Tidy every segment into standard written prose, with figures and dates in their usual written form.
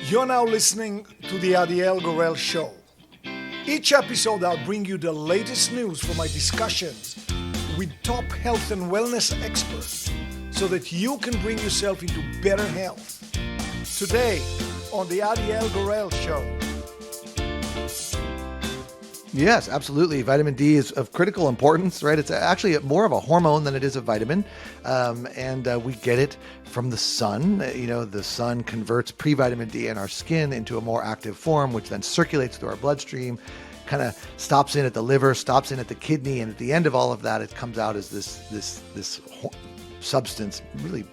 You're now listening to the Adiel Gorel Show. Each episode, I'll bring you the latest news from my discussions with top health and wellness experts so that you can bring yourself into better health. Today, on the Adiel Gorel Show. Yes, absolutely. Vitamin D is of critical importance, right? It's actually more of a hormone than it is a vitamin. And we get it from the sun. You know, the sun converts pre-vitamin D in our skin into a more active form, which then circulates through our bloodstream, kind of stops in at the liver, stops in at the kidney. And at the end of all of that, it comes out as this substance, really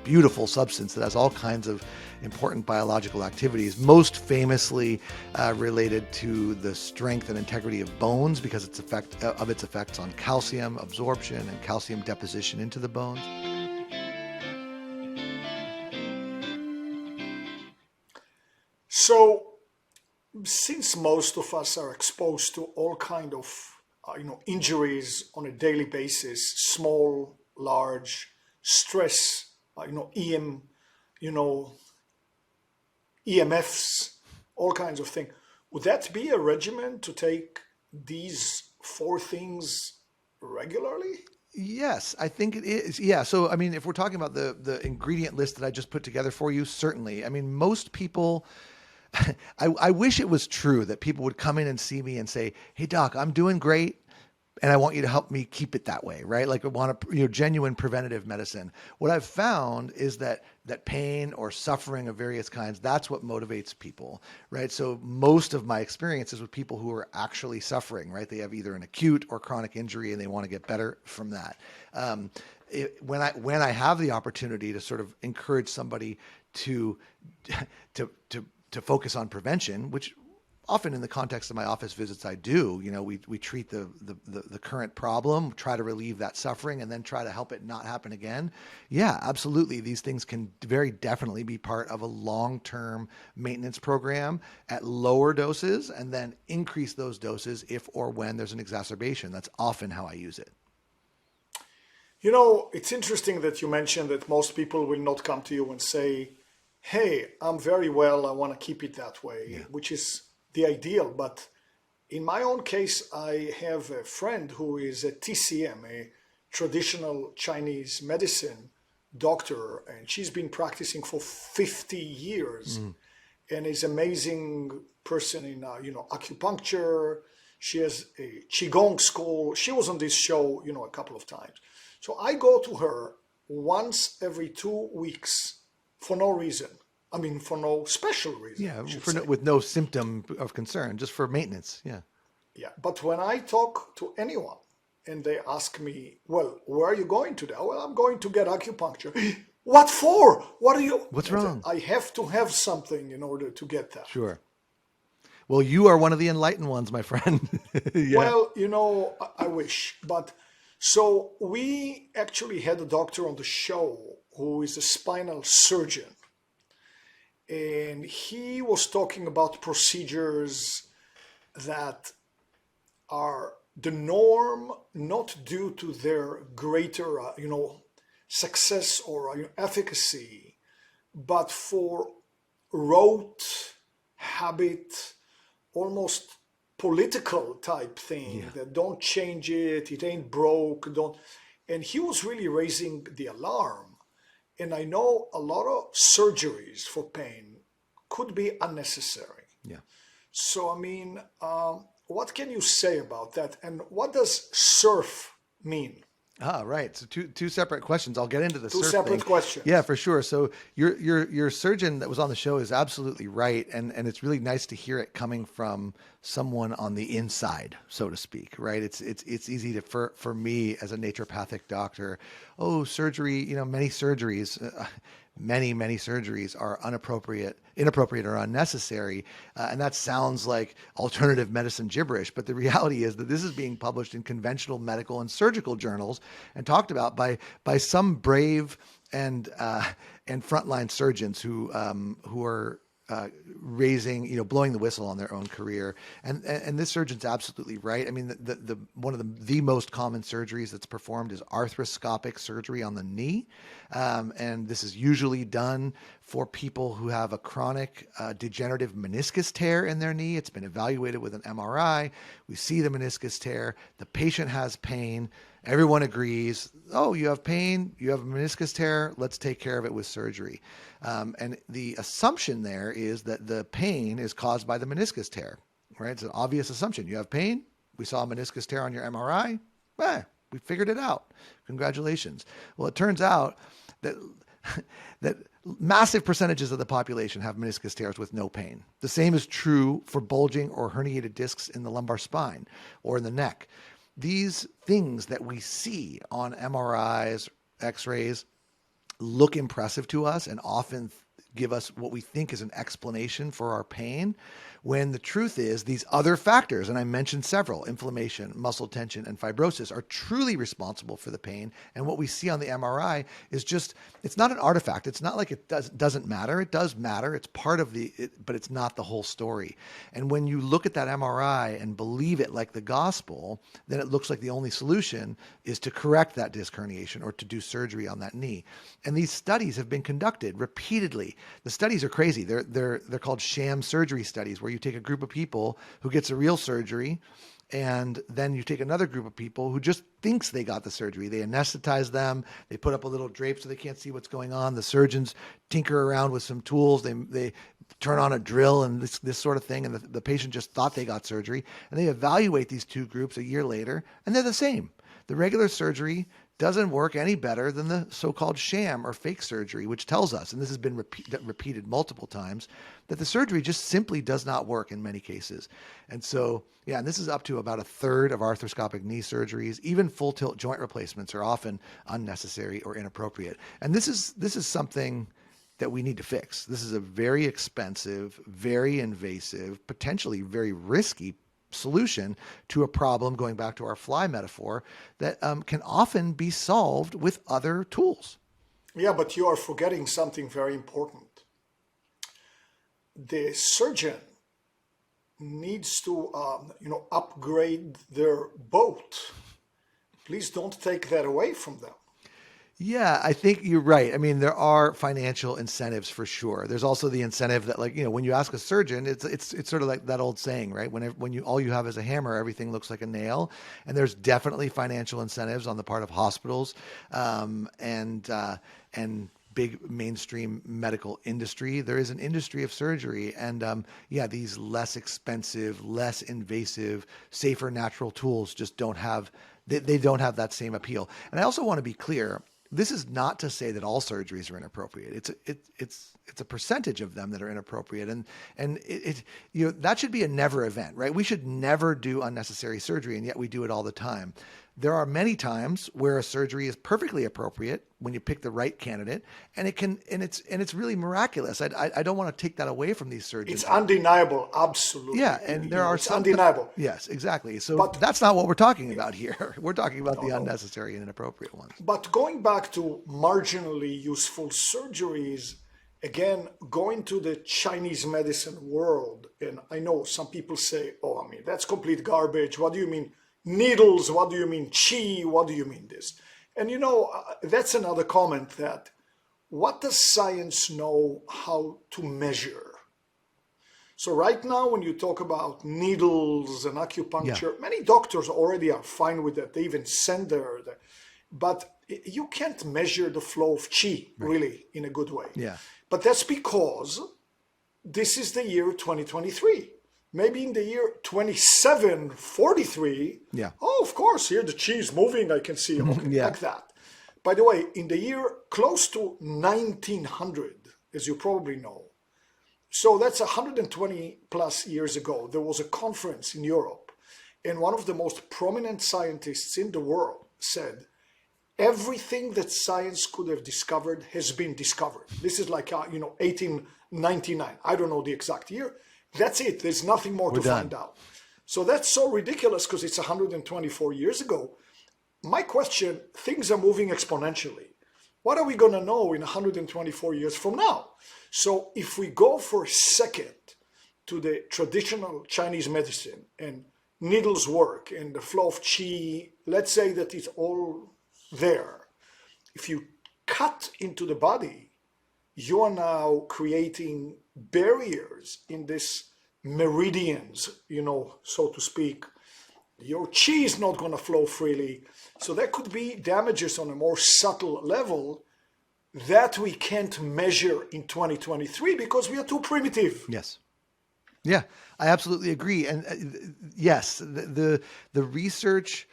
beautiful substance that has all kinds of important biological activities, most famously related to the strength and integrity of bones because its effects on calcium absorption and calcium deposition into the bones. So, since most of us are exposed to all kind of injuries on a daily basis, small, large, stress, EMFs, all kinds of things. Would that be a regimen to take these four things regularly? Yes, I think it is. Yeah. So, I mean, if we're talking about the ingredient list that I just put together for you, certainly. I mean, most people, I wish it was true that people would come in and see me and say, "Hey, doc, I'm doing great, and I want you to help me keep it that way," right? Like I want genuine preventative medicine. What I've found is that pain or suffering of various kinds, that's what motivates people, right? So most of my experience is with people who are actually suffering, right? They have either an acute or chronic injury and they want to get better from that. When I have the opportunity to sort of encourage somebody to focus on prevention, which often in the context of my office visits, I do, we treat the current problem, try to relieve that suffering, and then try to help it not happen again. Yeah, absolutely. These things can very definitely be part of a long-term maintenance program at lower doses and then increase those doses if or when there's an exacerbation. That's often how I use it. It's interesting that you mentioned that most people will not come to you and say, "Hey, I'm very well, I want to keep it that way," which is the ideal. But in my own case, I have a friend who is a TCM, a traditional Chinese medicine doctor, and she's been practicing for 50 years and is an amazing person in acupuncture. She has a Qigong school. She was on this show a couple of times. So I go to her once every 2 weeks for no reason. I mean, for no special reason. Yeah, with no symptom of concern, just for maintenance. Yeah. Yeah, but when I talk to anyone and they ask me, "Well, where are you going today?" "Well, I'm going to get acupuncture." "What for? What are you?" What's wrong? I have to have something in order to get that. Sure. Well, you are one of the enlightened ones, my friend. Yeah. Well, I wish. But so we actually had a doctor on the show who is a spinal surgeon. And he was talking about procedures that are the norm, not due to their greater, success or efficacy, but for rote, habit, almost political type thing that don't change it, it ain't broke, don't. And he was really raising the alarm. And I know a lot of surgeries for pain could be unnecessary. Yeah. So, I mean, what can you say about that? And what does SURF mean? Right. So two separate questions. I'll get into the Two SURF separate thing. questions. Yeah, for sure. So your surgeon that was on the show is absolutely right, and it's really nice to hear it coming from someone on the inside, so to speak. Right. It's easy for me as a naturopathic doctor. Oh, surgery. Many surgeries. Many surgeries are inappropriate or unnecessary. And that sounds like alternative medicine gibberish. But the reality is that this is being published in conventional medical and surgical journals and talked about by some brave and frontline surgeons who are raising, blowing the whistle on their own career. And this surgeon's absolutely right. I mean, the one of the most common surgeries that's performed is arthroscopic surgery on the knee. And this is usually done for people who have a chronic degenerative meniscus tear in their knee. It's been evaluated with an MRI. We see the meniscus tear. The patient has pain. Everyone agrees, oh, you have pain, you have a meniscus tear, let's take care of it with surgery. And the assumption there is that the pain is caused by the meniscus tear, right? It's an obvious assumption. You have pain, we saw a meniscus tear on your MRI, we figured it out. Congratulations. Well, it turns out that that massive percentages of the population have meniscus tears with no pain. The same is true for bulging or herniated discs in the lumbar spine or in the neck. These things that we see on MRIs, X-rays look impressive to us and often give us what we think is an explanation for our pain, when the truth is these other factors, and I mentioned several, inflammation, muscle tension, and fibrosis, are truly responsible for the pain. And what we see on the MRI is just, it's not an artifact. It's not like it doesn't matter. It does matter. It's part of but it's not the whole story. And when you look at that MRI and believe it like the gospel, then it looks like the only solution is to correct that disc herniation or to do surgery on that knee. And these studies have been conducted repeatedly. The studies are crazy. They're called sham surgery studies, where you take a group of people who gets a real surgery, and then you take another group of people who just thinks they got the surgery. They anesthetize them. They put up a little drape so they can't see what's going on. The surgeons tinker around with some tools. They turn on a drill and this sort of thing. And the patient just thought they got surgery. And they evaluate these two groups a year later, and they're the same. The regular surgery doesn't work any better than the so-called sham or fake surgery, which tells us, and this has been repeated multiple times, that the surgery just simply does not work in many cases. And so, and this is up to about a third of arthroscopic knee surgeries. Even full tilt joint replacements are often unnecessary or inappropriate. And this is something that we need to fix. This is a very expensive, very invasive, potentially very risky solution to a problem, going back to our fly metaphor, that can often be solved with other tools. Yeah, but you are forgetting something very important. The surgeon needs to upgrade their boat. Please don't take that away from them. Yeah, I think you're right. I mean, there are financial incentives for sure. There's also the incentive that, when you ask a surgeon, it's sort of like that old saying, right? When all you have is a hammer, everything looks like a nail. And there's definitely financial incentives on the part of hospitals, and big mainstream medical industry. There is an industry of surgery, and these less expensive, less invasive, safer natural tools just don't have that same appeal. And I also want to be clear. This is not to say that all surgeries are inappropriate. It's a percentage of them that are inappropriate, and that should be a never event, right? We should never do unnecessary surgery, and yet we do it all the time. There are many times where a surgery is perfectly appropriate when you pick the right candidate, and it's really miraculous. I don't want to take that away from these surgeons. It's undeniable, absolutely. Yeah, and it's undeniable. Yes, exactly. So that's not what we're talking about here. We're talking about the unnecessary and inappropriate ones. But going back to marginally useful surgeries, again, going to the Chinese medicine world, and I know some people say, that's complete garbage. What do you mean needles? What do you mean qi? What do you mean this? And that's another comment, that what does science know how to measure? So right now, when you talk about needles and acupuncture, many doctors already are fine with that. They even send but you can't measure the flow of qi really in a good way. Yeah. But that's because this is the year 2023. Maybe in the year 2743, of course, here the qi is moving, I can see, like that. By the way, in the year close to 1900, as you probably know, so that's 120 plus years ago, there was a conference in Europe, and one of the most prominent scientists in the world said, everything that science could have discovered has been discovered. This is like, 1899. I don't know the exact year. That's it. There's nothing more to find out. So that's so ridiculous because it's 124 years ago. My question, things are moving exponentially. what are we going to know in 124 years from now? So if we go for a second to the traditional Chinese medicine and needles work and the flow of qi, let's say that it's all there. If you cut into the body, you are now creating barriers in this meridians, so to speak. Your qi is not going to flow freely. So there could be damages on a more subtle level that we can't measure in 2023 because we are too primitive. Yes. Yeah, I absolutely agree. And yes, the research,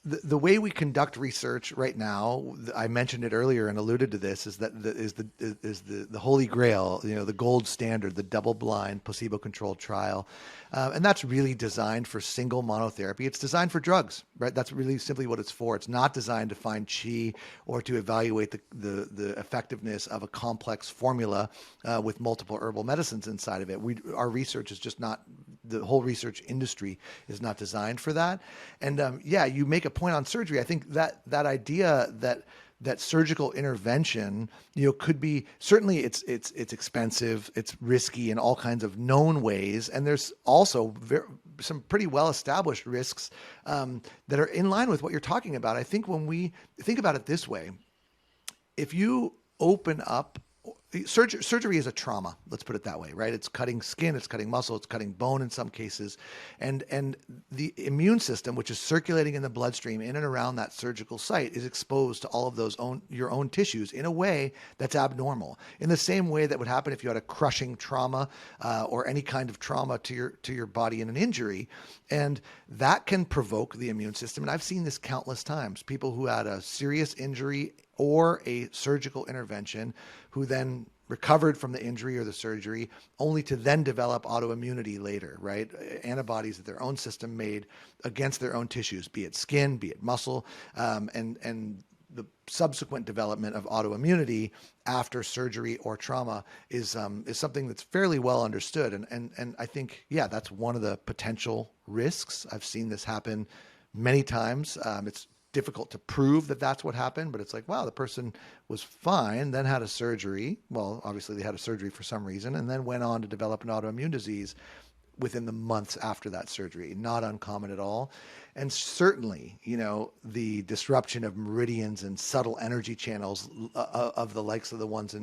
the way we conduct research right now, I mentioned it earlier and alluded to this, is that the holy grail, the gold standard, the double-blind, placebo-controlled trial, and that's really designed for single monotherapy. It's designed for drugs, right? That's really simply what it's for. It's not designed to find qi or to evaluate the effectiveness of a complex formula with multiple herbal medicines inside of it. Our research is just not. The whole research industry is not designed for that. And you make a point on surgery. I think that idea that surgical intervention, could be, certainly it's expensive, it's risky in all kinds of known ways, and there's also some pretty well established risks that are in line with what you're talking about. I think when we think about it this way, if you open up surgery is a trauma, let's put it that way, right? It's cutting skin, it's cutting muscle, it's cutting bone in some cases. And the immune system, which is circulating in the bloodstream in and around that surgical site, is exposed to all of your own tissues in a way that's abnormal. In the same way that would happen if you had a crushing trauma or any kind of trauma to your body in an injury. And that can provoke the immune system. And I've seen this countless times. People who had a serious injury or a surgical intervention who then recovered from the injury or the surgery, only to then develop autoimmunity later, right? Antibodies that their own system made against their own tissues, be it skin, be it muscle, and the subsequent development of autoimmunity after surgery or trauma is something that's fairly well understood. And I think, that's one of the potential risks. I've seen this happen many times. It's difficult to prove that that's what happened, but it's like, wow, the person was fine, then had a surgery. Well, obviously they had a surgery for some reason, and then went on to develop an autoimmune disease within the months after that surgery. Not uncommon at all. And certainly, the disruption of meridians and subtle energy channels of the likes of the ones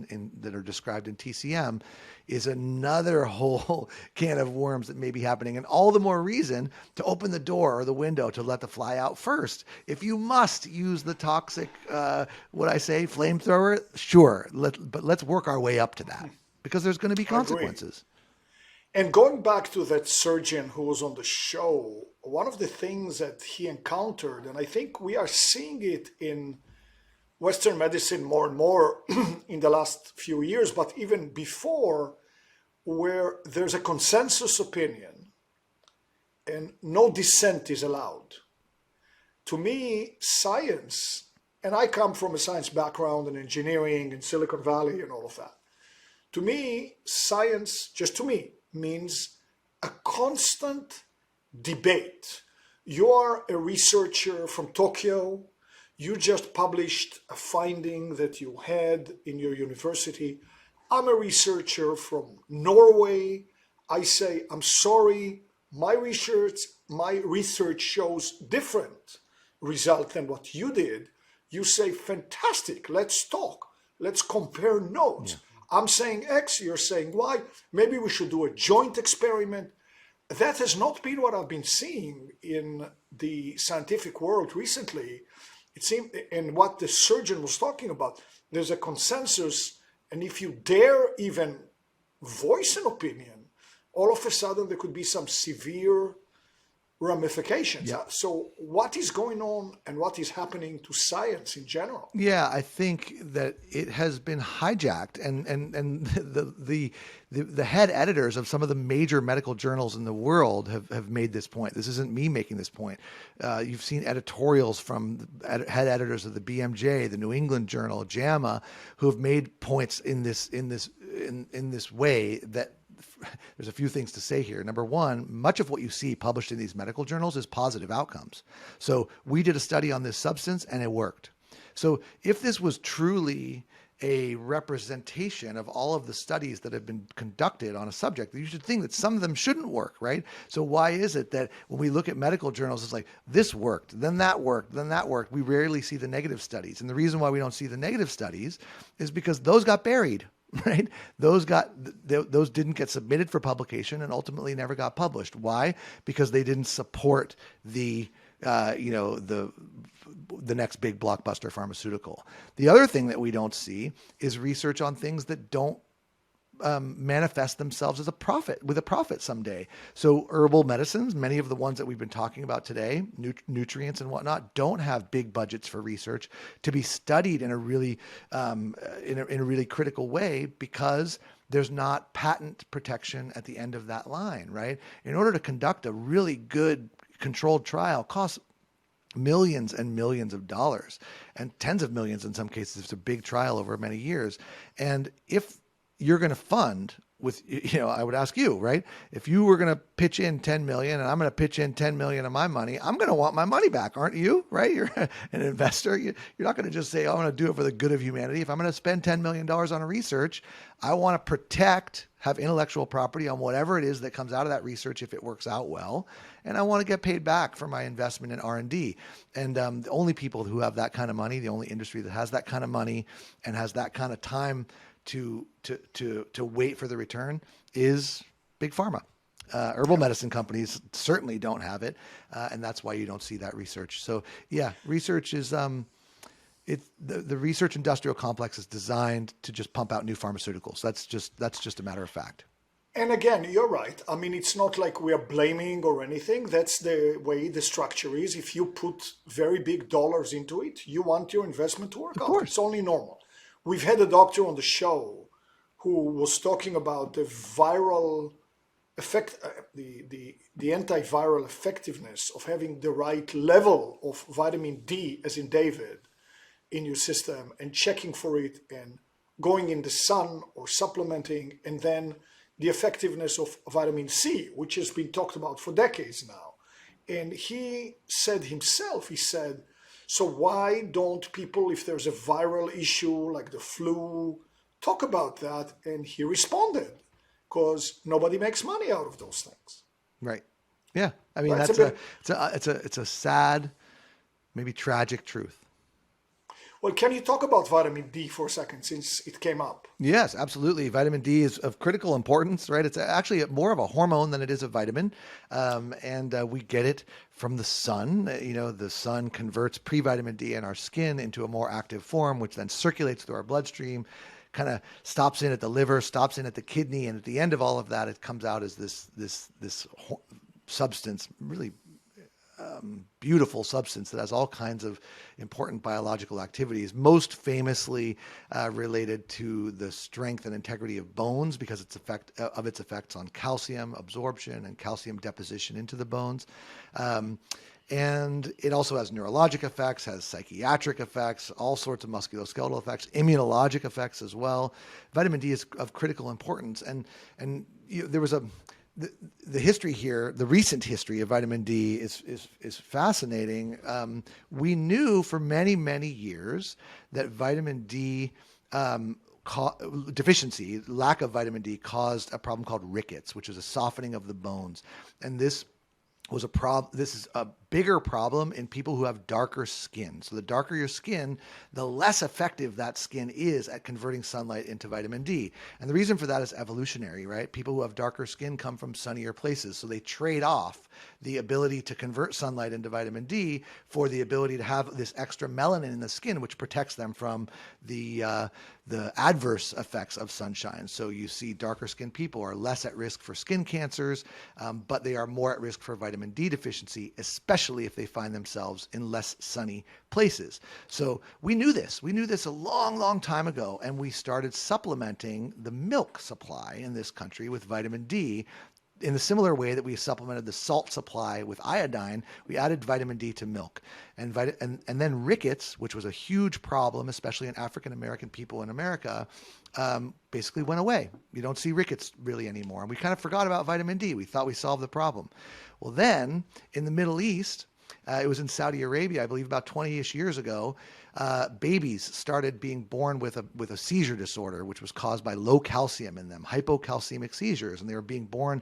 that are described in TCM is another whole can of worms that may be happening. And all the more reason to open the door or the window to let the fly out first. If you must use the toxic, flamethrower, sure. But let's work our way up to that, because there's going to be consequences. And going back to that surgeon who was on the show, one of the things that he encountered, and I think we are seeing it in Western medicine more and more in the last few years, but even before, where there's a consensus opinion and no dissent is allowed. To me, science, and I come from a science background in engineering in Silicon Valley and all of that. To me, science, just to me, means a constant debate. You are a researcher from Tokyo. You just published a finding that you had in your university. I'm a researcher from Norway. I say, I'm sorry, my research shows different result than what you did. You say, fantastic, let's talk. Let's compare notes. Yeah. I'm saying X, you're saying Y. Maybe we should do a joint experiment. That has not been what I've been seeing in the scientific world recently. It seemed, and what the surgeon was talking about, there's a consensus, and if you dare even voice an opinion, all of a sudden there could be some severe ramifications. Yeah. So what is going on and what is happening to science in general? Yeah, I think that it has been hijacked, and the head editors of some of the major medical journals in the world have made this point. This isn't me making this point. You've seen editorials from head editors of the BMJ, the New England Journal, JAMA, who have made points in this way that. There's a few things to say here. Number one, much of what you see published in these medical journals is positive outcomes. So we did a study on this substance and it worked. So if this was truly a representation of all of the studies that have been conducted on a subject, you should think that some of them shouldn't work, right? So why is it that when we look at medical journals, it's like this worked, then that worked, then that worked? We rarely see the negative studies. And the reason why we don't see the negative studies is because those got buried, right? Those didn't get submitted for publication and ultimately never got published. Why? Because they didn't support the next big blockbuster pharmaceutical. The other thing that we don't see is research on things that don't manifest themselves as a profit someday. So herbal medicines, many of the ones that we've been talking about today, nutrients and whatnot, don't have big budgets for research to be studied in a really critical way because there's not patent protection at the end of that line, right? In order to conduct a really good controlled trial costs millions and millions of dollars and tens of millions in some cases. It's a big trial over many years. And if you're going to fund with, I would ask you, right? If you were going to pitch in 10 million and I'm going to pitch in 10 million of my money, I'm going to want my money back, aren't you? Right? You're an investor. You're not going to just say, oh, I'm going to do it for the good of humanity. If I'm going to spend $10 million on a research, I want to have intellectual property on whatever it is that comes out of that research if it works out well. And I want to get paid back for my investment in R&D. And the only people who have that kind of money, the only industry that has that kind of money and has that kind of time to wait for the return is big pharma. Herbal medicine companies certainly don't have it, and that's why you don't see that research. So yeah, research is the research industrial complex is designed to just pump out new pharmaceuticals. That's just a matter of fact. And again, you're right. I mean, it's not like we are blaming or anything. That's the way the structure is. If you put very big dollars into it, you want your investment to work out. Of course. It's only normal. We've had a doctor on the show who was talking about the viral effect, the antiviral effectiveness of having the right level of vitamin D, as in David, in your system and checking for it and going in the sun or supplementing, and then the effectiveness of vitamin C, which has been talked about for decades now. And he said, so why don't people, if there's a viral issue like the flu, talk about that? And he responded, because nobody makes money out of those things. Right. Yeah. I mean, Right? it's a sad, maybe tragic truth. Well, can you talk about vitamin D for a second, since it came up? Yes, absolutely. Vitamin D is of critical importance, right? It's actually more of a hormone than it is a vitamin. And we get it from the sun. The sun converts pre-vitamin D in our skin into a more active form, which then circulates through our bloodstream, kind of stops in at the liver, stops in at the kidney. And at the end of all of that, it comes out as this substance, really beautiful substance that has all kinds of important biological activities, most famously related to the strength and integrity of bones because its effects on calcium absorption and calcium deposition into the bones. And it also has neurologic effects, has psychiatric effects, all sorts of musculoskeletal effects, immunologic effects as well. Vitamin D is of critical importance. And there was the history here, the recent history of vitamin D is fascinating. We knew for many, many years that vitamin D deficiency, lack of vitamin D, caused a problem called rickets, which is a softening of the bones. And this is a bigger problem in people who have darker skin. So the darker your skin, the less effective that skin is at converting sunlight into vitamin D. And the reason for that is evolutionary, right? People who have darker skin come from sunnier places. So they trade off the ability to convert sunlight into vitamin D for the ability to have this extra melanin in the skin, which protects them from the adverse effects of sunshine. So you see darker skinned people are less at risk for skin cancers, but they are more at risk for vitamin D deficiency, especially if they find themselves in less sunny places. So we knew this. We knew this a long, long time ago, and we started supplementing the milk supply in this country with vitamin D. In a similar way that we supplemented the salt supply with iodine, we added vitamin D to milk. And then rickets, which was a huge problem, especially in African-American people in America, basically went away. You don't see rickets really anymore. And we kind of forgot about vitamin D. We thought we solved the problem. Well, then in the Middle East, it was in Saudi Arabia, I believe about 20-ish years ago, babies started being born with a seizure disorder, which was caused by low calcium in them, hypocalcemic seizures. And they were being born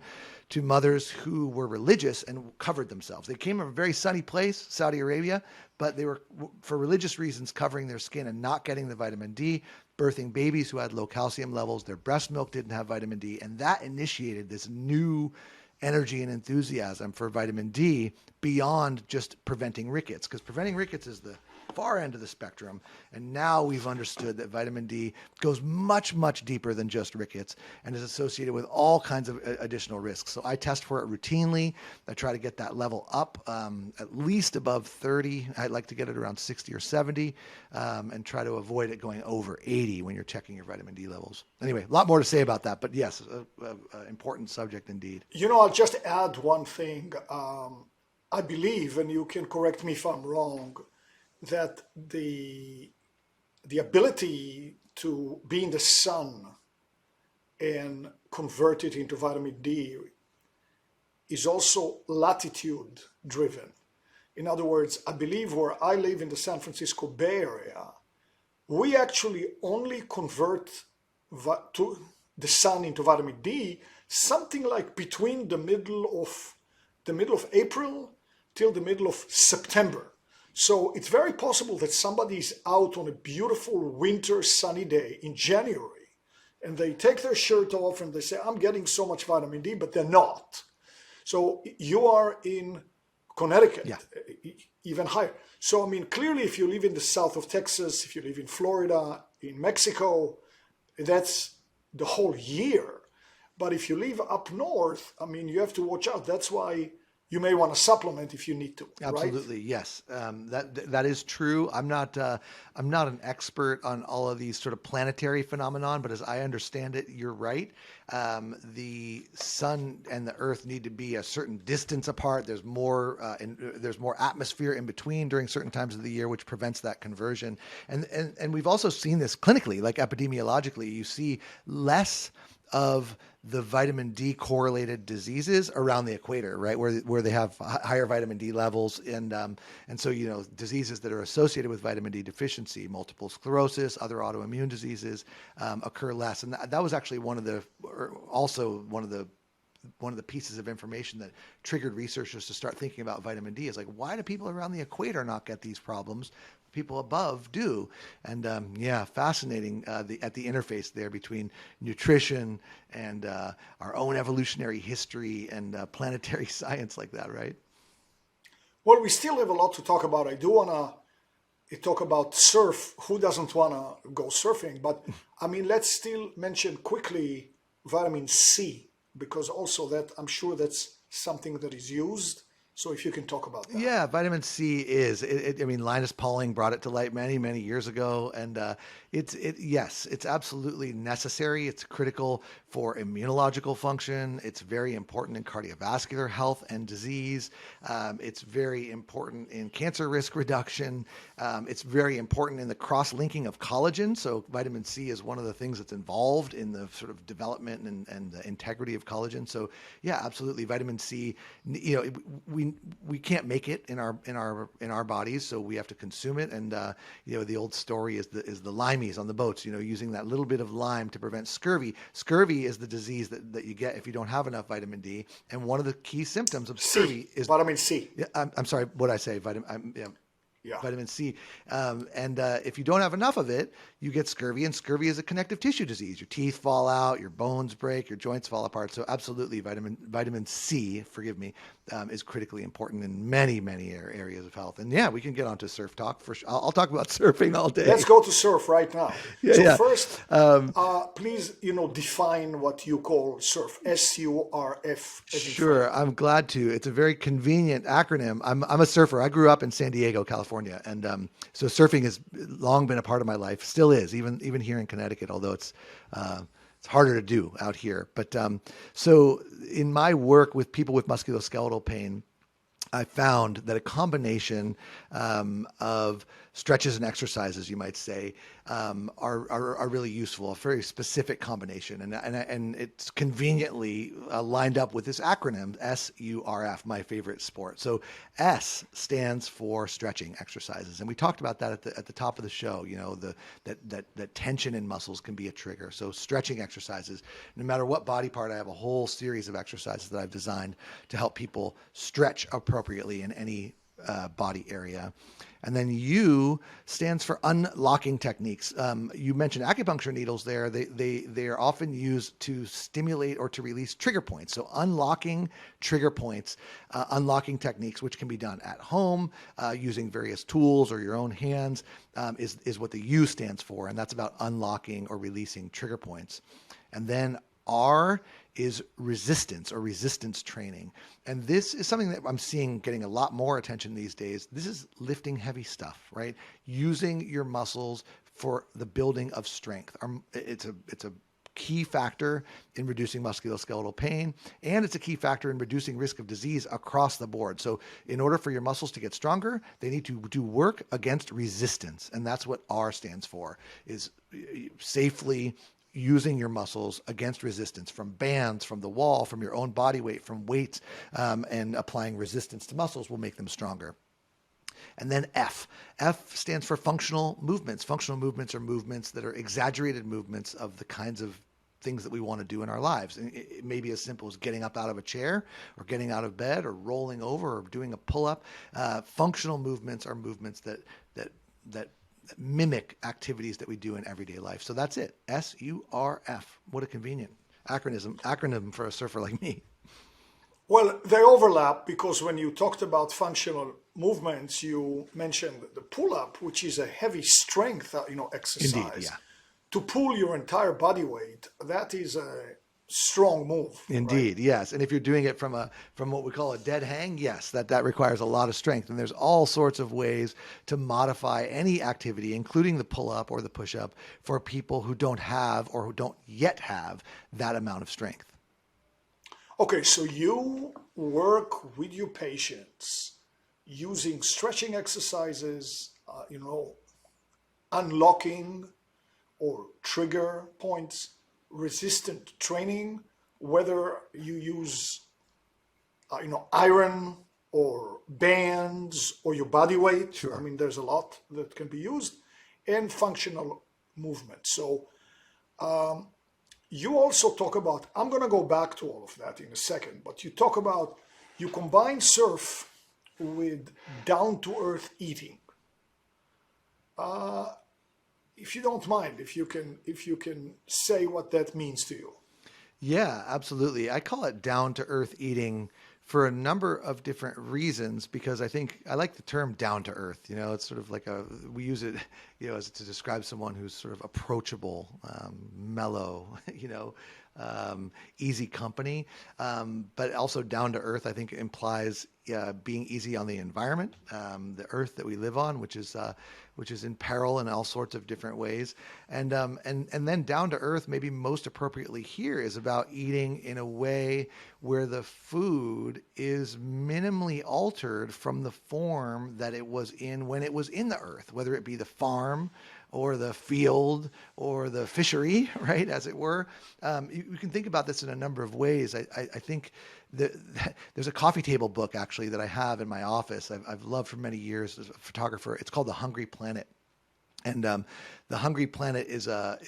to mothers who were religious and covered themselves. They came from a very sunny place, Saudi Arabia, but they were, for religious reasons, covering their skin and not getting the vitamin D, birthing babies who had low calcium levels. Their breast milk didn't have vitamin D. And that initiated this new energy and enthusiasm for vitamin D beyond just preventing rickets, because preventing rickets is the far end of the spectrum. And now we've understood that vitamin D goes much, much deeper than just rickets and is associated with all kinds of additional risks. So I test for it routinely. I try to get that level up at least above 30. I'd like to get it around 60 or 70 and try to avoid it going over 80 when you're checking your vitamin D levels. Anyway, a lot more to say about that, but yes, an important subject indeed. I'll just add one thing. I believe, and you can correct me if I'm wrong, that the ability to be in the sun and convert it into vitamin D is also latitude driven. In other words, I believe where I live in the San Francisco Bay Area, we actually only convert to the sun into vitamin D something like between the middle of April till the middle of September. So it's very possible that somebody's out on a beautiful winter sunny day in January and they take their shirt off and they say, I'm getting so much vitamin D, but they're not. So you are in Connecticut, yeah, even higher. So, I mean, clearly if you live in the south of Texas, if you live in Florida, in Mexico, that's the whole year. But if you live up north, I mean, you have to watch out. That's why you may want to supplement if you need to. Absolutely, right? Yes. That is true. I'm not an expert on all of these sort of planetary phenomenon, but as I understand it, you're right. The sun and the earth need to be a certain distance apart. There's more atmosphere in between during certain times of the year, which prevents that conversion. And we've also seen this clinically, like epidemiologically. You see less of the vitamin D correlated diseases around the equator, right? Where they have higher vitamin D levels. And so, diseases that are associated with vitamin D deficiency, multiple sclerosis, other autoimmune diseases occur less. And that was actually one of the pieces of information that triggered researchers to start thinking about vitamin D is like, why do people around the equator not get these problems? People above do. And fascinating at the interface there between nutrition and our own evolutionary history and planetary science like that, right? Well, we still have a lot to talk about. I do want to talk about surf. Who doesn't want to go surfing? But I mean, let's still mention quickly vitamin C, because also that I'm sure that's something that is used. So if you can talk about that. Yeah, vitamin C is. Linus Pauling brought it to light many, many years ago, and it's absolutely necessary. It's critical for immunological function. It's very important in cardiovascular health and disease. It's very important in cancer risk reduction. It's very important in the cross-linking of collagen. So vitamin C is one of the things that's involved in the sort of development and the integrity of collagen. So yeah, absolutely, vitamin C. We can't make it in our bodies, so we have to consume it. And the old story is the limeys on the boats. Using that little bit of lime to prevent scurvy. Scurvy is the disease that you get if you don't have enough vitamin D. And one of the key symptoms of scurvy is vitamin C. Yeah, I'm sorry, what did I say? Vitamin C. If you don't have enough of it, you get scurvy, and scurvy is a connective tissue disease. Your teeth fall out, your bones break, your joints fall apart. So absolutely, vitamin C, is critically important in many, many areas of health. And yeah, we can get onto surf talk. I'll talk about surfing all day. Let's go to surf right now. First, please, define what you call surf. SURF. Sure, I'm glad to. It's a very convenient acronym. I'm a surfer. I grew up in San Diego, California, and so surfing has long been a part of my life. Still is, even here in Connecticut, although it's harder to do out here. But so in my work with people with musculoskeletal pain, I found that a combination of stretches and exercises, you might say, are really useful. A very specific combination, and it's conveniently lined up with this acronym SURF, my favorite sport. So S stands for stretching exercises, and we talked about that at the top of the show. You know, that tension in muscles can be a trigger. So stretching exercises, no matter what body part, I have a whole series of exercises that I've designed to help people stretch appropriately in any body area. And then U stands for unlocking techniques. You mentioned acupuncture needles there. They are often used to stimulate or to release trigger points. So unlocking trigger points, unlocking techniques, which can be done at home using various tools or your own hands, is what the U stands for. And that's about unlocking or releasing trigger points. And then R is resistance or resistance training. And this is something that I'm seeing getting a lot more attention these days. This is lifting heavy stuff, right? Using your muscles for the building of strength. It's a key factor in reducing musculoskeletal pain, and it's a key factor in reducing risk of disease across the board. So in order for your muscles to get stronger, they need to do work against resistance. And that's what R stands for, is safely using your muscles against resistance from bands, from the wall, from your own body weight, from weights, and applying resistance to muscles will make them stronger. And then F. F stands for functional movements. Functional movements are movements that are exaggerated movements of the kinds of things that we want to do in our lives. And it may be as simple as getting up out of a chair or getting out of bed or rolling over or doing a pull-up. Functional movements are movements that mimic activities that we do in everyday life. So that's it. SURF. What a convenient acronym for a surfer like me. Well, they overlap because when you talked about functional movements, you mentioned the pull-up, which is a heavy strength, exercise. Indeed, yeah. To pull your entire body weight, that is a strong move. Indeed, right? Yes. And if you're doing it from what we call a dead hang, yes, that requires a lot of strength. And there's all sorts of ways to modify any activity, including the pull-up or the push-up, for people who don't have or who don't yet have that amount of strength. Okay, so you work with your patients using stretching exercises, unlocking or trigger points, resistant training, whether you use, iron or bands or your body weight. Sure. I mean, there's a lot that can be used, and functional movement. So you also talk about, I'm going to go back to all of that in a second, but you talk about, you combine surf with down-to-earth eating. If you don't mind, if you can say what that means to you. Yeah, absolutely. I call it down to earth eating for a number of different reasons, because I think I like the term down to earth. It's sort of like we use it, as to describe someone who's sort of approachable, mellow, easy company. But also down to earth, I think implies being easy on the environment, the earth that we live on, which is in peril in all sorts of different ways. And then down to earth, maybe most appropriately here, is about eating in a way where the food is minimally altered from the form that it was in when it was in the earth, whether it be the farm or the field or the fishery, right, as it were. You can think about this in a number of ways. I think there's a coffee table book, actually, that I have in my office. I've loved for many years as a photographer. It's called The Hungry Planet. And The Hungry Planet was a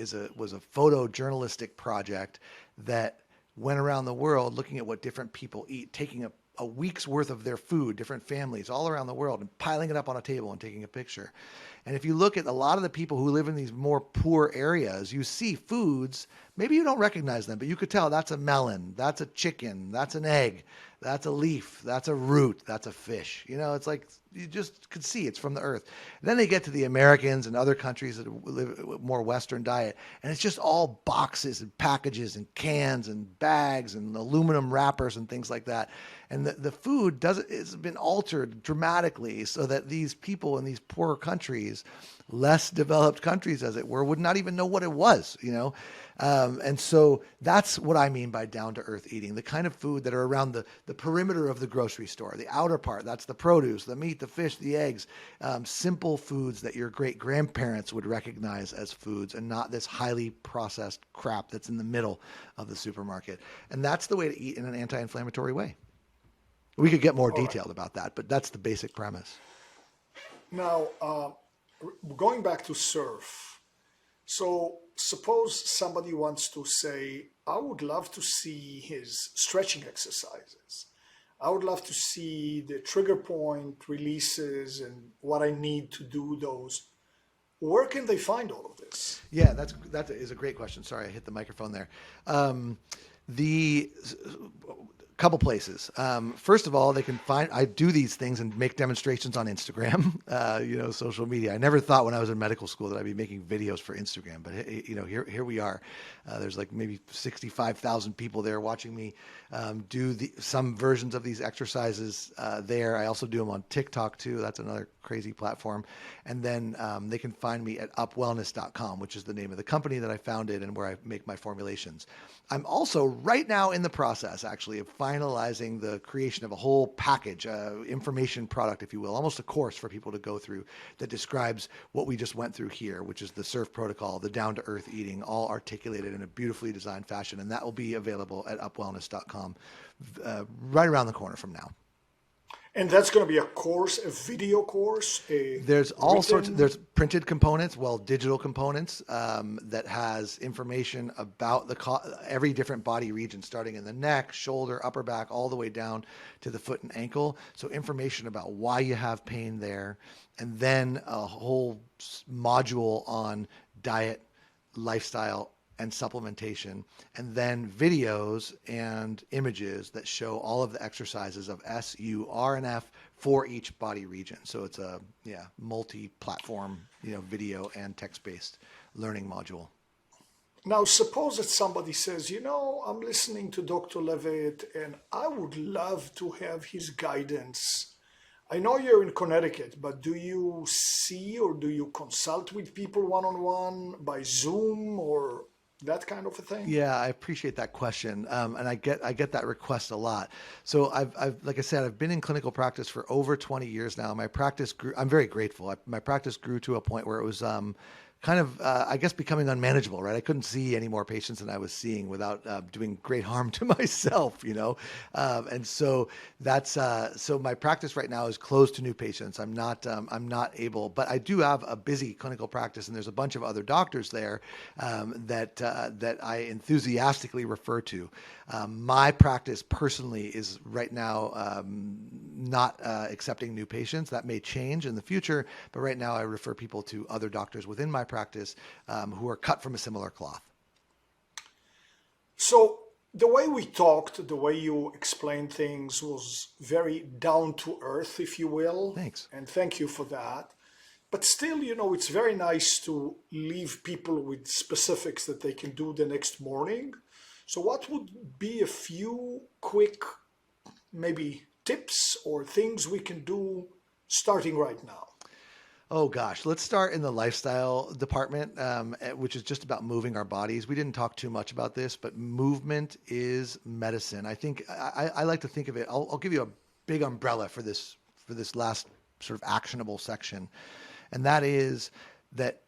photojournalistic project that went around the world looking at what different people eat, taking a week's worth of their food, different families all around the world, and piling it up on a table and taking a picture. And if you look at a lot of the people who live in these more poor areas, you see foods, maybe you don't recognize them, but you could tell that's a melon, that's a chicken, that's an egg, that's a leaf, that's a root, that's a fish. It's like you just could see it's from the earth. And then they get to the Americans and other countries that live a more Western diet, and it's just all boxes and packages and cans and bags and aluminum wrappers and things like that. And the food has been altered dramatically so that these people in these poorer countries countries. Less developed countries, as it were, would not even know what it was, and so that's what I mean by down-to-earth eating, the kind of food that are around the perimeter of the grocery store, the outer part. That's the produce, the meat, the fish, the eggs, simple foods that your great-grandparents would recognize as foods, and not this highly processed crap that's in the middle of the supermarket. And that's the way to eat in an anti-inflammatory way. We could get more detailed about that, but that's the basic premise. Now, going back to surf, so suppose somebody wants to say, I would love to see his stretching exercises. I would love to see the trigger point releases and what I need to do those. Where can they find all of this? Yeah, that is a great question. Sorry, I hit the microphone there. The couple places. First of all, they can find, I do these things and make demonstrations on Instagram, social media. I never thought when I was in medical school that I'd be making videos for Instagram, but here we are. There's like maybe 65,000 people there watching me do some versions of these exercises there. I also do them on TikTok too. That's another crazy platform. And then they can find me at UpWellness.com, which is the name of the company that I founded and where I make my formulations. I'm also right now in the process, actually, of finalizing the creation of a whole package, information product, if you will, almost a course for people to go through that describes what we just went through here, which is the surf protocol, the down-to-earth eating, all articulated in a beautifully designed fashion. And that will be available at UpWellness.com right around the corner from now. And that's going to be a course, a video course? There's all sorts. There's printed components, digital components that has information about every different body region, starting in the neck, shoulder, upper back, all the way down to the foot and ankle. So information about why you have pain there, and then a whole module on diet, lifestyle, and supplementation, and then videos and images that show all of the exercises of S, U, R, and F for each body region. So it's a multi-platform, video and text-based learning module. Now, suppose that somebody says, I'm listening to Dr. Levitt and I would love to have his guidance. I know you're in Connecticut, but do you see or do you consult with people one-on-one by Zoom or that kind of a thing? Yeah, I appreciate that question, and I get that request a lot. So I've like I said, I've been in clinical practice for over 20 years now. My practice grew. I'm very grateful. My practice grew to a point where it was kind of, I guess, becoming unmanageable, right? I couldn't see any more patients than I was seeing without doing great harm to myself, and so that's so my practice right now is closed to new patients. I'm not able, but I do have a busy clinical practice, and there's a bunch of other doctors there that I enthusiastically refer to. My practice personally is right now not accepting new patients. That may change in the future, but right now I refer people to other doctors within my practice who are cut from a similar cloth. So the way we talked, the way you explained things was very down to earth, if you will. Thanks. And thank you for that. But still, it's very nice to leave people with specifics that they can do the next morning. So what would be a few quick, maybe tips or things we can do starting right now? Oh gosh, let's start in the lifestyle department, which is just about moving our bodies. We didn't talk too much about this, but movement is medicine. I think I like to think of it. I'll give you a big umbrella for this last sort of actionable section, and that is that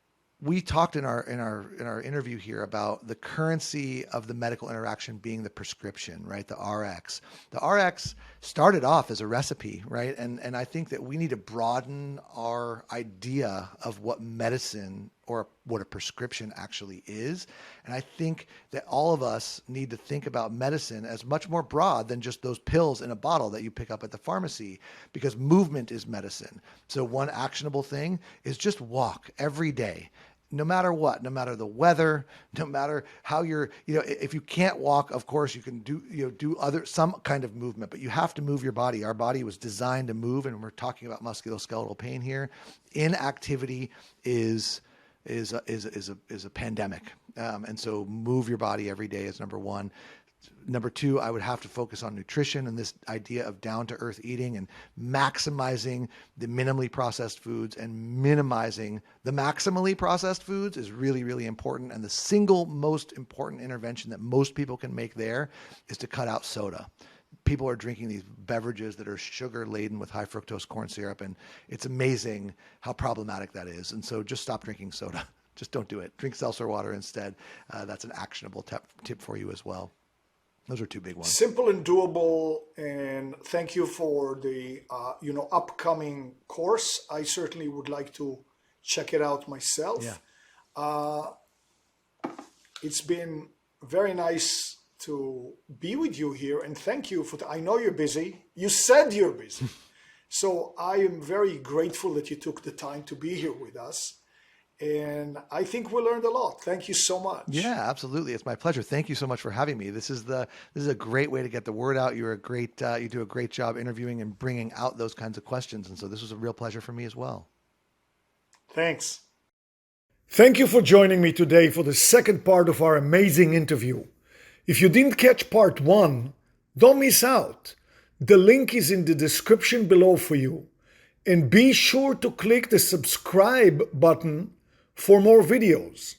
we talked in our interview here about the currency of the medical interaction being the prescription, right? The RX. The RX started off as a recipe, right? And I think that we need to broaden our idea of what medicine or what a prescription actually is. And I think that all of us need to think about medicine as much more broad than just those pills in a bottle that you pick up at the pharmacy, because movement is medicine. So one actionable thing is just walk every day. No matter what, no matter the weather, no matter how you're, if you can't walk, of course you can do some kind of movement, but you have to move your body. Our body was designed to move, and we're talking about musculoskeletal pain here. Inactivity is is a pandemic. And so move your body every day is number one. Number two, I would have to focus on nutrition and this idea of down to earth eating and maximizing the minimally processed foods and minimizing the maximally processed foods is really, really important. And the single most important intervention that most people can make there is to cut out soda. People are drinking these beverages that are sugar laden with high fructose corn syrup, and it's amazing how problematic that is. And so just stop drinking soda. Just don't do it. Drink seltzer water instead. That's an actionable tip for you as well. Those are two big ones. Simple and doable, and thank you for the upcoming course. I certainly would like to check it out myself. Yeah. It's been very nice to be with you here, and thank you for I know you're busy. You said you're busy. So I am very grateful that you took the time to be here with us. And I think we learned a lot. Thank you so much. Yeah, absolutely. It's my pleasure. Thank you so much for having me. This is a great way to get the word out. You do a great job interviewing and bringing out those kinds of questions. And so this was a real pleasure for me as well. Thanks. Thank you for joining me today for the second part of our amazing interview. If you didn't catch part one, don't miss out. The link is in the description below for you. And be sure to click the subscribe button for more videos.